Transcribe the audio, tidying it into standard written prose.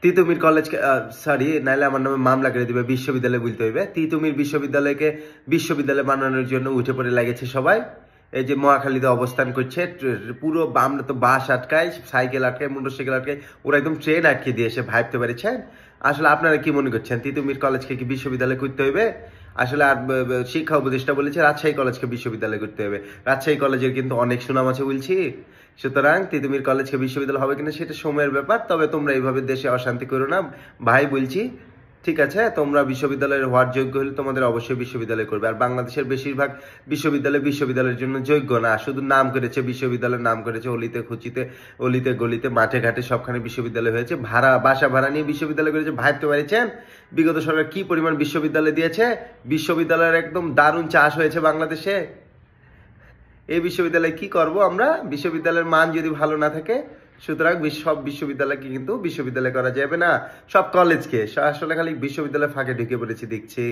তিতুমির কলেজকে সরি নাইলে আমার নামে মামলা করে দিবে, বিশ্ববিদ্যালয় বলতে হইবে। তিতুমির বিশ্ববিদ্যালয়কে বিশ্ববিদ্যালয় বানানোর জন্য উঠে পড়ে লাগেছে সবাই। এই যে মহাখালীতে অবস্থান করছে, পুরো আমরা তো বাস আটকায়, সাইকেল আটকায়, মোটরসাইকেল আটকায়, ওরা একদম ট্রেন আটকে দিয়েছে, ভাবতে পেরেছেন? আসলে আপনারা কি মনে করছেন তিতুমির কলেজকে কি বিশ্ববিদ্যালয় করতে হইবে? আসলে আর শিক্ষা উপদেষ্টা বলেছে রাজশাহী কলেজকে বিশ্ববিদ্যালয় করতে হবে। রাজশাহী কলেজের কিন্তু অনেক সুনাম আছে বলছি। সুতরাং তিতুমির কলেজকে বিশ্ববিদ্যালয় হবে কিনা সেটা সময়ের ব্যাপার। তবে তোমরা এইভাবে দেশে অশান্তি করো না ভাই বলছি, ঠিক আছে? তোমরা বিশ্ববিদ্যালয়ের হওয়ার যোগ্য হলে তোমাদের অবশ্যই বিশ্ববিদ্যালয় করবে। আর বাংলাদেশের বেশিরভাগ বিশ্ববিদ্যালয়ের জন্য যোগ্য না, শুধু নাম করেছে বিশ্ববিদ্যালয়ের, নাম করেছে অলিতে খুঁচিতে, অলিতে গলিতে, মাঠে ঘাটে সবখানে বিশ্ববিদ্যালয় হয়েছে, বাসা ভাড়া নিয়ে বিশ্ববিদ্যালয় করেছে। ভাবতে পারছেন বিগত সরকার কি পরিমাণ বিশ্ববিদ্যালয় দিয়েছে? বিশ্ববিদ্যালয়ের একদম দারুণ চাষ হয়েছে বাংলাদেশে। এই বিশ্ববিদ্যালয়ে কি করব আমরা? বিশ্ববিদ্যালয়ের মান যদি ভালো না থাকে, সুতরাং সব বিশ্ববিদ্যালয়কে কিন্তু বিশ্ববিদ্যালয় করা যাবে না, সব কলেজকে। আসলে খালি বিশ্ববিদ্যালয় ফাঁকে ঢুকে পড়েছি দেখছি।